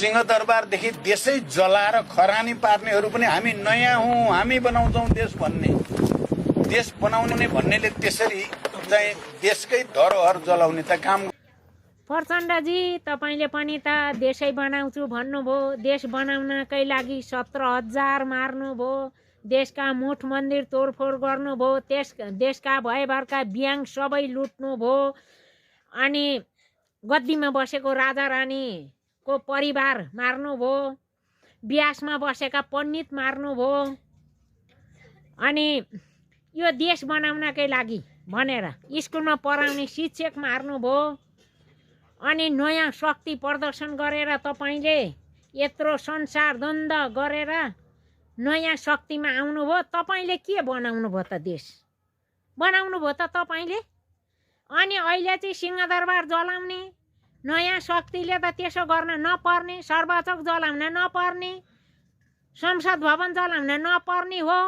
सिंहदरबारदेखि देशै जलाएर खरानी पार्नेहरू पनि हामी नयाँ हौँ, हामी बनाउँछौँ देश भन्ने, देश बनाउने भन्नेले त्यसरी चाहिँ देशकै धरोहर जलाउने त काम। प्रचण्डजी तपाईँले पनि त देशै बनाउँछु भन्नुभयो, देश बनाउनकै लागि 17,000 मार्नुभयो, देशका मठ मन्दिर तोडफोड गर्नुभयो, देशका भयभरका ब्याङ्क सबै लुट्नुभयो, अनि गद्दीमा बसेको राजा रानीको परिवार मार्नुभयो, ब्यासमा बसेका पण्डित मार्नुभयो, अनि यो देश बनाउनकै लागि भनेर स्कुलमा पढाउने शिक्षक मार्नुभयो, अनि नयाँ शक्ति प्रदर्शन गरेर तपाईँले यत्रो संसार द्वन्द गरेर नयाँ शक्तिमा आउनुभयो। तपाईँले के बनाउनु भयो त? देश बनाउनु भयो त तपाईँले। अनि अहिले चाहिँ सिंहदरबार जलाउने, नयाँ शक्तिले त त्यसो गर्न नपर्ने, सर्वचोक जलाउन नपर्ने, संसद भवन जलाउन नपर्ने हो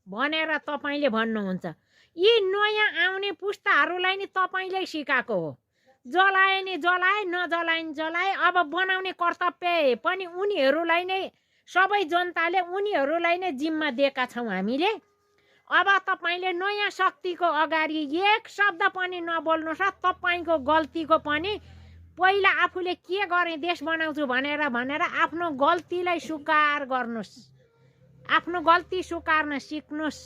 भनेर तपाईँले भन्नुहुन्छ। यी नयाँ आउने पुस्ताहरूलाई नि तपाईँले सिकाएको हो। जलाए नि जलाए, नजलाए नि जलाए। अब बनाउने कर्तव्य पनि उनीहरूलाई नै, सबै जनताले उनीहरूलाई नै जिम्मा दिएका छौँ हामीले। अब तपाईँले नयाँ शक्तिको अगाडि एक शब्द पनि नबोल्नुहोस् र तपाईँको गल्तीको पनि पहिला आफूले के गरेँ देश बनाउँछु भनेर आफ्नो गल्तीलाई स्वीकार गर्नुहोस्, आफ्नो गल्ती स्वीकार्न सिक्नुहोस्।